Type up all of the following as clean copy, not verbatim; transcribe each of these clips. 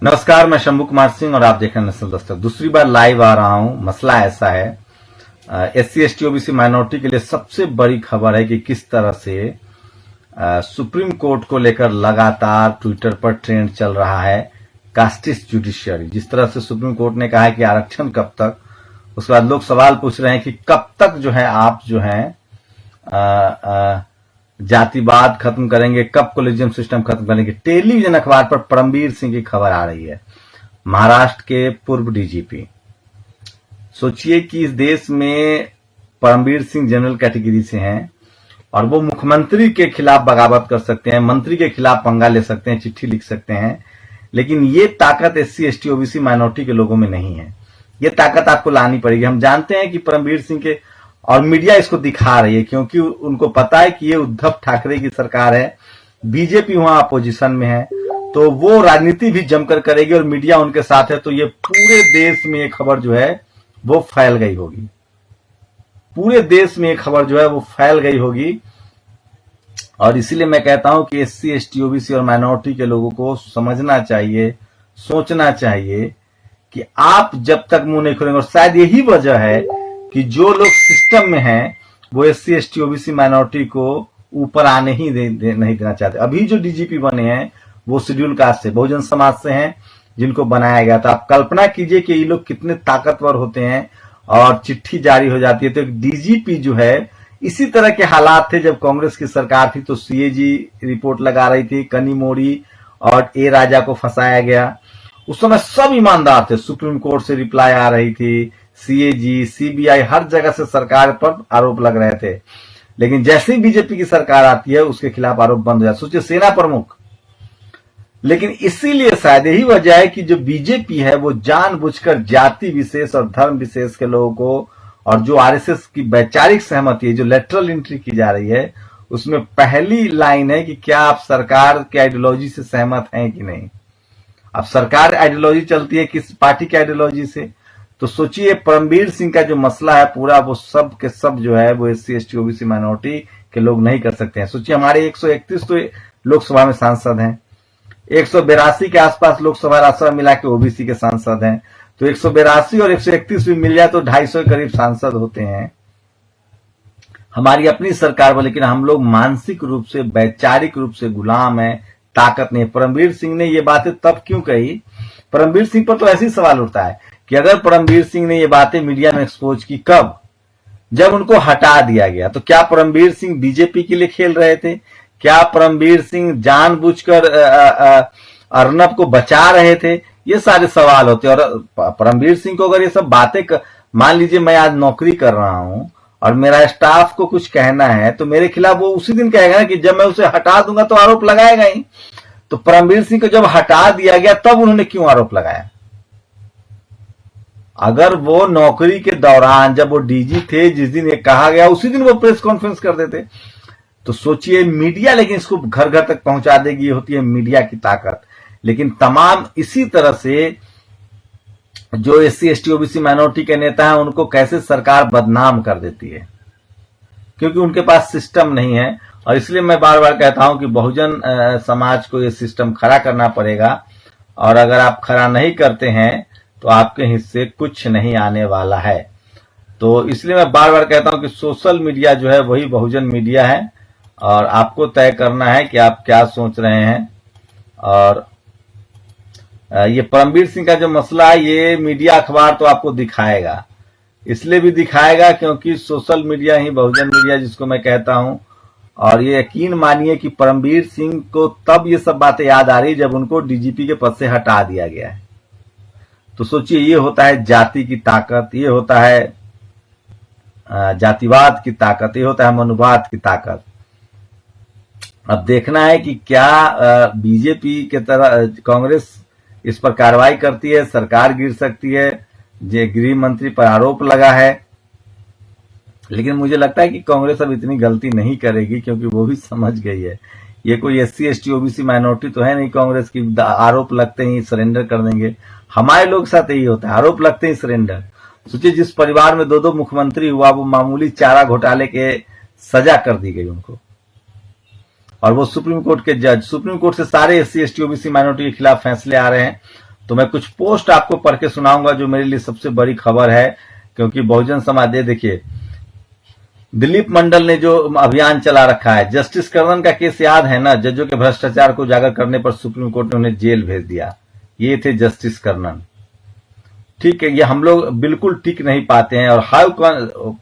नमस्कार, मैं शंभू कुमार सिंह और आप देख रहे हैं नेशनल दस्तक। दूसरी बार लाइव आ रहा हूं। मसला ऐसा है, SC ST OBC माइनॉरिटी के लिए सबसे बड़ी खबर है कि किस तरह से सुप्रीम कोर्ट को लेकर लगातार ट्विटर पर ट्रेंड चल रहा है। कास्टिस्ट जुडिशियरी, जिस तरह से सुप्रीम कोर्ट ने कहा है कि आरक्षण कब तक, उसके बाद लोग सवाल पूछ रहे हैं कि कब तक जो है आप जो है जातिवाद खत्म करेंगे, कब कोलिजियम सिस्टम खत्म करेंगे। टेलीविजन अखबार पर परमबीर सिंह की खबर आ रही है, महाराष्ट्र के पूर्व DGP। सोचिए कि इस देश में परमबीर सिंह जनरल कैटेगरी से हैं और वो मुख्यमंत्री के खिलाफ बगावत कर सकते हैं, मंत्री के खिलाफ पंगा ले सकते हैं, चिट्ठी लिख सकते हैं, लेकिन ये ताकत SC ST OBC माइनॉरिटी के लोगों में नहीं है। ये ताकत आपको लानी पड़ेगी। हम जानते हैं कि परमबीर सिंह के, और मीडिया इसको दिखा रही है क्योंकि उनको पता है कि ये उद्धव ठाकरे की सरकार है, बीजेपी वहां अपोजिशन में है, तो वो राजनीति भी जमकर करेगी और मीडिया उनके साथ है। तो ये पूरे देश में ये खबर जो है वो फैल गई होगी, पूरे देश में ये खबर जो है वो फैल गई होगी। और इसीलिए मैं कहता हूं कि SC ST OBC और माइनॉरिटी के लोगों को समझना चाहिए, सोचना चाहिए कि आप जब तक मुंह नहीं खोलेंगे, और शायद यही वजह है कि जो लोग सिस्टम में हैं वो SC ST OBC माइनॉरिटी को ऊपर आने ही नहीं देना चाहते। अभी जो DGP बने हैं वो शेड्यूल कास्ट से, बहुजन समाज से हैं, जिनको बनाया गया था। आप कल्पना कीजिए कि ये लोग कितने ताकतवर होते हैं और चिट्ठी जारी हो जाती है। तो एक DGP जो है, इसी तरह के हालात थे जब कांग्रेस की सरकार थी, तो CAG रिपोर्ट लगा रही थी, कनीमोड़ी और A राजा को फंसाया गया। उस समय सब ईमानदार थे, सुप्रीम कोर्ट से रिप्लाई आ रही थी, CAG CBI हर जगह से सरकार पर आरोप लग रहे थे। लेकिन जैसे ही बीजेपी की सरकार आती है उसके खिलाफ आरोप बंद हो जाए। सोचिए, सेना प्रमुख। लेकिन इसीलिए शायद यही वजह है कि जो बीजेपी है वो जानबूझकर जाति विशेष और धर्म विशेष के लोगों को, और जो RSS की वैचारिक सहमति है, जो लेटरल एंट्री की जा रही है, उसमें पहली लाइन है कि क्या आप सरकार के आइडियोलॉजी से सहमत हैं कि नहीं। अब सरकार आइडियोलॉजी चलती है किस पार्टी की आइडियोलॉजी से। तो सोचिए, परमबीर सिंह का जो मसला है पूरा, वो सब के सब जो है वो SC ST OBC माइनॉरिटी के लोग नहीं कर सकते हैं। सोचिए, हमारे 131 तो लोकसभा में सांसद हैं, 182 के आसपास लोकसभा राज्यसभा मिला के OBC के सांसद हैं, तो 182 और 131 भी मिल जाए तो 250 के करीब सांसद होते हैं। हमारी अपनी सरकार पर, लेकिन हम लोग मानसिक रूप से, वैचारिक रूप से गुलाम है, ताकत नहीं। परमबीर सिंह ने ये बातें तब क्यों कही? परमबीर सिंह पर तो ऐसे ही सवाल उठता है कि अगर परमबीर सिंह ने ये बातें मीडिया में एक्सपोज की, कब? जब उनको हटा दिया गया। तो क्या परमबीर सिंह बीजेपी के लिए खेल रहे थे? क्या परमबीर सिंह जानबूझकर अर्नब को बचा रहे थे? ये सारे सवाल होते। और परमबीर सिंह को अगर ये सब बातें मान लीजिए मैं आज नौकरी कर रहा हूं और मेरा स्टाफ को कुछ कहना है, तो मेरे खिलाफ वो उसी दिन कहेगा ना कि जब मैं उसे हटा दूंगा तो आरोप लगाएगा ही। तो परमबीर सिंह को जब हटा दिया गया तब उन्होंने क्यों आरोप लगाया? अगर वो नौकरी के दौरान, जब वो DG थे, जिस दिन ये कहा गया उसी दिन वो प्रेस कॉन्फ्रेंस कर देते। तो सोचिए, मीडिया लेकिन इसको घर घर तक पहुंचा देगी। ये होती है मीडिया की ताकत। लेकिन तमाम इसी तरह से जो SC ST OBC माइनॉरिटी के नेता हैं, उनको कैसे सरकार बदनाम कर देती है, क्योंकि उनके पास सिस्टम नहीं है। और इसलिए मैं बार बार कहता हूं कि बहुजन समाज को ये सिस्टम खड़ा करना पड़ेगा, और अगर आप खड़ा नहीं करते हैं तो आपके हिस्से कुछ नहीं आने वाला है। तो इसलिए मैं बार बार कहता हूं कि सोशल मीडिया जो है वही बहुजन मीडिया है, और आपको तय करना है कि आप क्या सोच रहे हैं। और ये परमबीर सिंह का जो मसला है, ये मीडिया अखबार तो आपको दिखाएगा, इसलिए भी दिखाएगा क्योंकि सोशल मीडिया ही बहुजन मीडिया जिसको मैं कहता हूं। और ये यकीन मानिए कि परमबीर सिंह को तब ये सब बातें याद आ रही जब उनको DGP के पद से हटा दिया गया है। तो सोचिए, ये होता है जाति की ताकत, ये होता है जातिवाद की ताकत, ये होता है मनुवाद की ताकत। अब देखना है कि क्या बीजेपी के तरह कांग्रेस इस पर कार्रवाई करती है, सरकार गिर सकती है। जो गृह मंत्री पर आरोप लगा है, लेकिन मुझे लगता है कि कांग्रेस अब इतनी गलती नहीं करेगी, क्योंकि वो भी समझ गई है ये कोई SC ST OBC माइनॉरिटी तो है नहीं कांग्रेस की। आरोप लगते ही सरेंडर कर देंगे। हमारे लोग साथ यही होता है, आरोप लगते ही सरेंडर। सोचिए, जिस परिवार में 2-2 मुख्यमंत्री हुआ, वो मामूली चारा घोटाले के सजा कर दी गई उनको, और वो सुप्रीम कोर्ट के जज, सुप्रीम कोर्ट से सारे SC ST OBC माइनॉरिटी के खिलाफ फैसले आ रहे हैं। तो मैं कुछ पोस्ट आपको पढ़ के सुनाऊंगा जो मेरे लिए सबसे बड़ी खबर है, क्योंकि बहुजन समाज देखिए दिलीप मंडल ने जो अभियान चला रखा है, जस्टिस कर्णन का केस याद है ना, जजों के भ्रष्टाचार को उजागर करने पर सुप्रीम कोर्ट ने उन्हें जेल भेज दिया। ये थे जस्टिस कर्णन। ठीक है, ये हम लोग बिल्कुल ठीक नहीं पाते हैं। और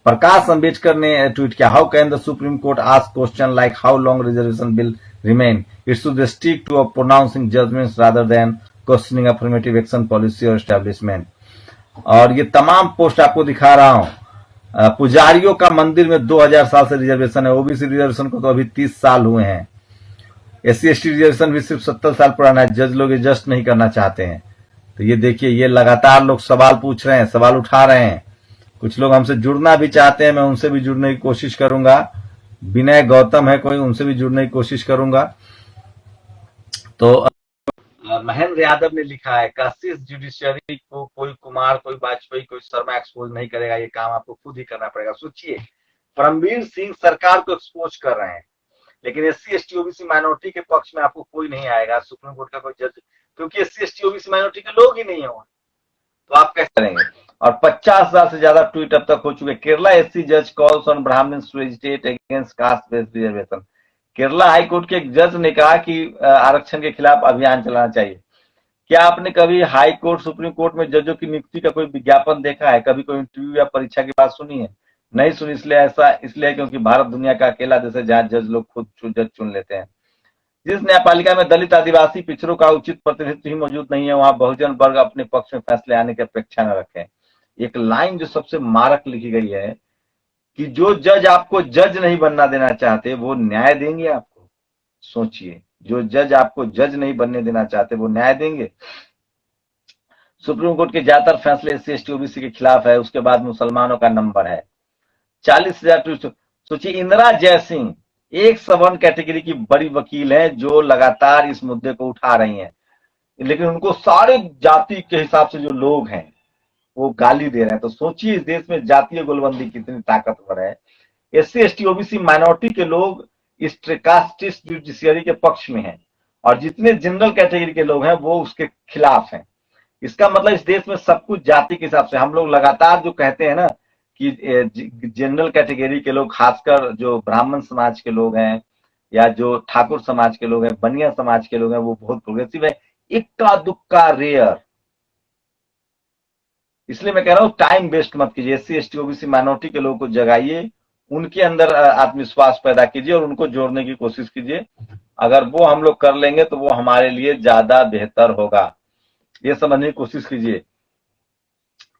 प्रकाश अंबेडकर ने ट्वीट किया, how can the supreme court ask question like how long reservation will remain, it should stick to pronouncing judgments rather than questioning affirmative action policy और एस्टेब्लिशमेंट। और ये तमाम पोस्ट आपको दिखा रहा हूं। पुजारियों का मंदिर में 2000 साल से रिजर्वेशन है, ओबीसी रिजर्वेशन को तो अभी 30 साल हुए हैं। एससी एसटी रिजर्वेशन भी सिर्फ 70 साल पुराना है, जज लोग एडजस्ट नहीं करना चाहते हैं। तो ये देखिए, ये लगातार लोग सवाल पूछ रहे हैं, सवाल उठा रहे हैं। कुछ लोग हमसे जुड़ना भी चाहते हैं, मैं उनसे भी जुड़ने की कोशिश करूंगा। विनय गौतम है कोई, उनसे भी जुड़ने की कोशिश करूंगा। तो महेंद्र यादव ने लिखा है, काशी जुडिशियरी को कोई कुमार, कोई वाजपेयी, कोई शर्मा एक्सपोज नहीं करेगा, ये काम आपको खुद ही करना पड़ेगा। सोचिए, परमवीर सिंह सरकार को एक्सपोज कर रहे हैं, लेकिन एससी एसटी ओबीसी माइनॉरिटी के पक्ष में आपको कोई नहीं आएगा, सुप्रीम कोर्ट का कोई जज, क्योंकि एससी एसटी ओबीसी माइनॉरिटी के लोग ही नहीं है वहां, तो आप कैसे करेंगे। और 50,000 से ज्यादा ट्वीट अब तक हो चुके। केरला एससी जज calls on Brahmins to agitate against caste based reservation. Kerala high court के एक जज ने कहा कि आरक्षण के खिलाफ अभियान चलाना चाहिए। क्या आपने कभी हाई कोर्ट, सुप्रीम कोर्ट में जजों की नियुक्ति का कोई विज्ञापन देखा है? कभी कोई इंटरव्यू या परीक्षा की बात सुनी है? नहीं सुनी। इसलिए क्योंकि भारत दुनिया का अकेला देश है जहां जज लोग खुद जज चुन लेते हैं। जिस न्यायपालिका में दलित, आदिवासी, पिछड़ों का उचित प्रतिनिधित्व ही मौजूद नहीं है, वहां बहुजन वर्ग अपने पक्ष में फैसले आने की अपेक्षा न रखें। एक लाइन जो सबसे मारक लिखी गई है कि जो जज आपको जज नहीं बनना देना चाहते वो न्याय देंगे आपको। सोचिए, जो जज आपको जज नहीं बनने देना चाहते वो न्याय देंगे। सुप्रीम कोर्ट के ज्यादातर फैसले एससी एसटी ओबीसी के खिलाफ है, उसके बाद मुसलमानों का नंबर है 40,000। सोचिए, इंदिरा जयसिंह एक सवर्ण कैटेगरी की बड़ी वकील है जो लगातार इस मुद्दे को उठा रही हैं, लेकिन उनको सारे जाति के हिसाब से जो लोग हैं वो गाली दे रहे हैं। तो सोचिए, इस देश में जातीय गोलबंदी कितनी ताकतवर है। एससी एसटी ओबीसी माइनॉरिटी के लोग इस कास्टिस्ट जुडिशियरी के पक्ष में हैं, और जितने जनरल कैटेगरी के लोग हैं वो उसके खिलाफ हैं। इसका मतलब इस देश में सब कुछ जाति के हिसाब से। हम लोग लगातार जो कहते हैं ना कि जनरल कैटेगरी के लोग, खासकर जो ब्राह्मण समाज के लोग हैं या जो ठाकुर समाज के लोग हैं, बनिया समाज के लोग हैं, वो बहुत प्रोग्रेसिव है। इक्का दुक्का रेयर। इसलिए मैं कह रहा हूं, टाइम वेस्ट मत कीजिए। एससी एसटी ओबीसी माइनॉरिटी के लोगों को जगाइए, उनके अंदर आत्मविश्वास पैदा कीजिए और उनको जोड़ने की कोशिश कीजिए। अगर वो हम लोग कर लेंगे तो वो हमारे लिए ज्यादा बेहतर होगा, ये समझने की कोशिश कीजिए।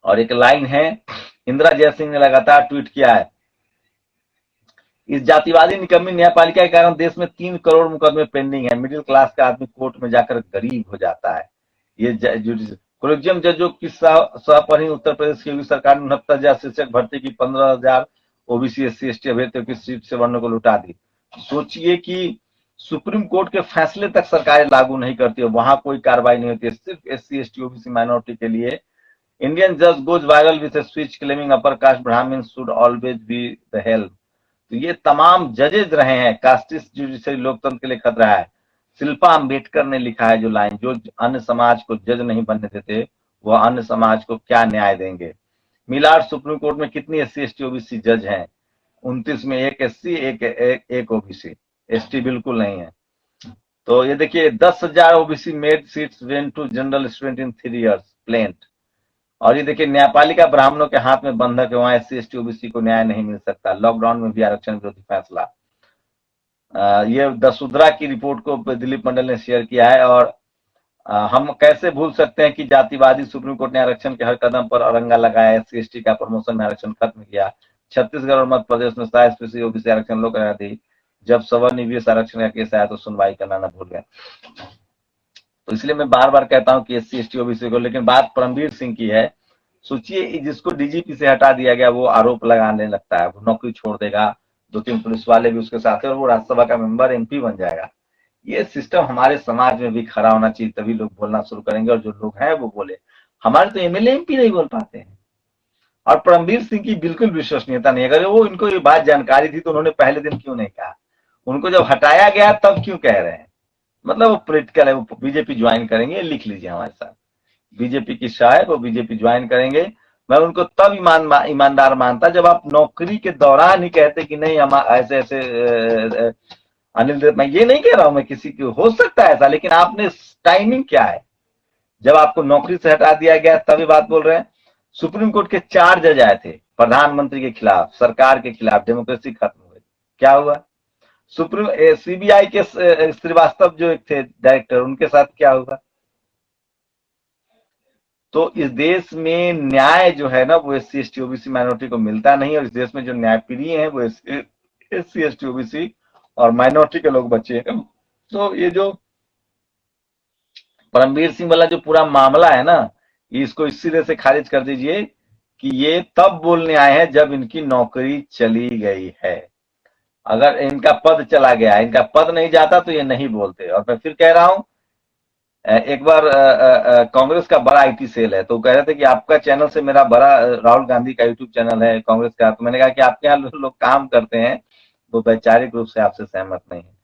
और एक लाइन है, इंदिरा जयसिंह ने लगातार ट्वीट किया है, इस जातिवादी निकम्मी न्यायपालिका के कारण देश में 3 करोड़ मुकदमे पेंडिंग है। मिडिल क्लास का आदमी कोर्ट में जाकर गरीब हो जाता है। ये कोलेजियम जजों की सह पर ही उत्तर प्रदेश की योगी सरकार ने 69,000 शिक्षक भर्ती की, 15,000 ओबीसी एससी एसटी अभ्यर्थियों की सीट से वर्णों को लुटा दी। सोचिए कि सुप्रीम कोर्ट के फैसले तक सरकारें लागू नहीं करती है, वहां कोई कार्रवाई नहीं होती है। सिर्फ एससी एसटी ओबीसी माइनॉरिटी के लिए इंडियन जज goes viral with a speech claiming upper caste Brahmin should always be the help. तो ये तमाम जजेज रहे हैं, कास्टिस्ट जुडिशरी लोकतंत्र के लिए खतरा है। शिल्पा अंबेडकर ने लिखा है जो लाइन, जो अन्य समाज को जज नहीं बनने देते वह अन्य समाज को क्या न्याय देंगे। मिलाड सुप्रीम कोर्ट में कितनी एससी एसटी ओबीसी जज हैं? 29 में एक एससी, एक ओबीसी, एसटी बिल्कुल नहीं है। तो ये देखिए, 10,000 OBC med seats went to general student in 3 years प्लेंट। और ये देखिए, न्यायपालिका ब्राह्मणों के हाथ में बंधक है, वहां एससी एसटी ओबीसी को न्याय नहीं मिल सकता। लॉकडाउन में भी आरक्षण विरोधी फैसला। ये दसुद्रा की रिपोर्ट को दिलीप मंडल ने शेयर किया है। और हम कैसे भूल सकते हैं कि जातिवादी सुप्रीम कोर्ट ने आरक्षण के हर कदम पर अरंगा लगाया, एससी एसटी का प्रमोशन में आरक्षण खत्म किया। छत्तीसगढ़ और मध्य प्रदेश में 27% ओबीसी आरक्षण लोग करा दी। जब सवर्ण निवेश आरक्षण का केस आया तो सुनवाई करना न भूल गए। तो इसलिए मैं बार बार कहता हूं कि एससी एसटी ओबीसी को, लेकिन बात परमवीर सिंह की है। सोचिए, जिसको डीजीपी से हटा दिया गया वो आरोप लगाने लगता है, वो नौकरी छोड़ देगा, 2-3 पुलिस वाले भी उसके साथ है, और वो राज्यसभा का मेंबर एमपी बन जाएगा। ये सिस्टम हमारे समाज में भी खड़ा होना चाहिए, तभी लोग बोलना शुरू करेंगे और जो लोग हैं वो बोले। हमारे तो एमएलए एमपी नहीं बोल पाते हैं। और परमवीर सिंह की बिल्कुल विश्वसनीयता नहीं। अगर वो इनको ये बात जानकारी थी तो उन्होंने पहले दिन क्यों नहीं कहा? उनको जब हटाया गया तब क्यों कह रहे हैं? मतलब वो पॉलिटिकल है, वो बीजेपी ज्वाइन करेंगे, लिख लीजिए हमारे साथ। बीजेपी की शाह है, वो बीजेपी ज्वाइन करेंगे। मैं उनको तब ईमानदार मानता जब आप नौकरी के दौरान ही कहते कि नहीं हम ऐसे ऐसे अनिल देव, मैं ये नहीं कह रहा हूं मैं किसी की, हो सकता है ऐसा, लेकिन आपने टाइमिंग क्या है? जब आपको नौकरी से हटा दिया गया तभी बात बोल रहे हैं। सुप्रीम कोर्ट के 4 जज आए थे प्रधानमंत्री के खिलाफ, सरकार के खिलाफ, डेमोक्रेसी खत्म हुई। क्या हुआ? सुप्रीम सीबीआई के श्रीवास्तव जो एक थे डायरेक्टर, उनके साथ क्या हुआ? तो इस देश में न्याय जो है ना वो एससी एसटी ओबीसी माइनॉरिटी को मिलता नहीं, और इस देश में जो न्याय प्रिय है वो एससी एसटी ओबीसी और माइनॉरिटी के लोग बचे हैं। तो ये जो परमवीर सिंह वाला जो पूरा मामला है ना, इसको इस सिरे से खारिज कर दीजिए कि ये तब बोलने आए हैं जब इनकी नौकरी चली गई है। अगर इनका पद चला गया, इनका पद नहीं जाता तो ये नहीं बोलते। और मैं फिर कह रहा हूं, एक बार कांग्रेस का बड़ा आईटी सेल है, तो कह रहे थे कि आपका चैनल से मेरा बड़ा, राहुल गांधी का यूट्यूब चैनल है कांग्रेस का, तो मैंने कहा कि आपके यहाँ लोग काम करते हैं वो वैचारिक रूप से आपसे सहमत नहीं है।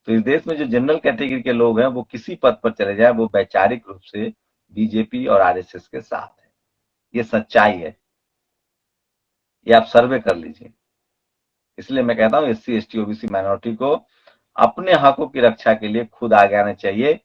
तो इस देश में जो जनरल कैटेगरी के लोग हैं वो किसी पद पर चले जाए, वो वैचारिक रूप से बीजेपी और आरएसएस के साथ है। ये सच्चाई है, ये आप सर्वे कर लीजिए। इसलिए मैं कहता हूं एससी एसटी ओबीसी माइनॉरिटी को अपने हकों की रक्षा के लिए खुद आगे आना चाहिए।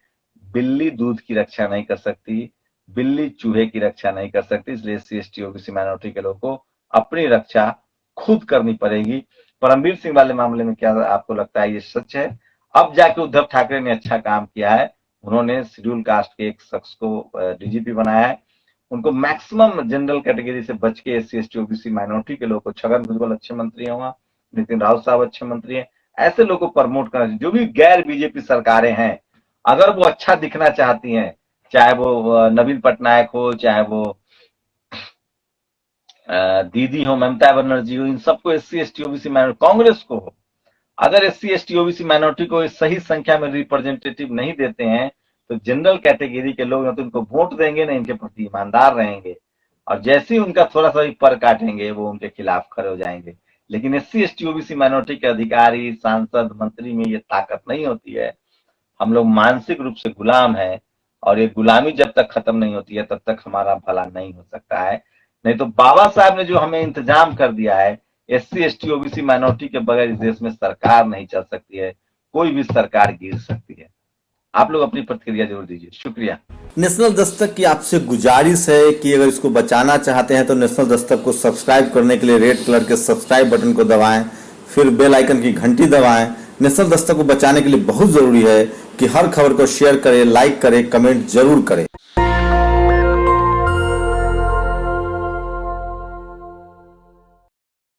बिल्ली दूध की रक्षा नहीं कर सकती, बिल्ली चूहे की रक्षा नहीं कर सकती, इसलिए एससी एसटी ओबीसी माइनॉरिटी के लोगों को अपनी रक्षा खुद करनी पड़ेगी। परमवीर सिंह वाले मामले में क्या आपको लगता है ये सच है? अब जाके उद्धव ठाकरे ने अच्छा काम किया है, उन्होंने शेड्यूल कास्ट के एक शख्स को डीजीपी बनाया है। उनको मैक्सिमम जनरल कैटेगरी से बच के एससी एसटी ओबीसी माइनॉरिटी के लोगों को, छगन भुजबल अच्छे मंत्री हैं वहां, नितिन राउत साहब अच्छे मंत्री हैं, ऐसे लोगों को प्रमोट करना चाहिए। जो भी गैर बीजेपी सरकारें हैं, अगर वो अच्छा दिखना चाहती हैं, चाहे वो नवीन पटनायक हो, चाहे वो दीदी हो, ममता बनर्जी हो, इन सबको SC ST OBC minority, Congress को हो, अगर एससी एसटी ओबीसी माइनॉरिटी को सही संख्या में रिप्रेजेंटेटिव नहीं देते हैं तो जनरल कैटेगरी के लोग ना तो इनको वोट देंगे, ना इनके प्रति ईमानदार रहेंगे, और जैसे ही उनका थोड़ा सा भी पर काटेंगे वो उनके खिलाफ खड़े हो जाएंगे। लेकिन एससी एसटी ओबीसी माइनॉरिटी के अधिकारी, सांसद, मंत्री में ये ताकत नहीं होती है। हम लोग मानसिक रूप से गुलाम है, और ये गुलामी जब तक खत्म नहीं होती है तब तक हमारा भला नहीं हो सकता है। नहीं तो बाबा साहब ने जो हमें इंतजाम कर दिया है, एससी एसटी ओबीसी माइनॉरिटी के बगैर इस देश में सरकार नहीं चल सकती है, कोई भी सरकार गिर सकती है। आप लोग अपनी प्रतिक्रिया जरूर दीजिए। शुक्रिया। नेशनल दस्तक की आपसे गुजारिश है कि अगर इसको बचाना चाहते हैं तो नेशनल दस्तक को सब्सक्राइब करने के लिए रेड कलर के सब्सक्राइब बटन को दबाएं, फिर बेल आइकन की घंटी दबाएं। नेशनल दस्तक को बचाने के लिए बहुत जरूरी है कि हर खबर को शेयर करें, लाइक करें, कमेंट जरूर करें।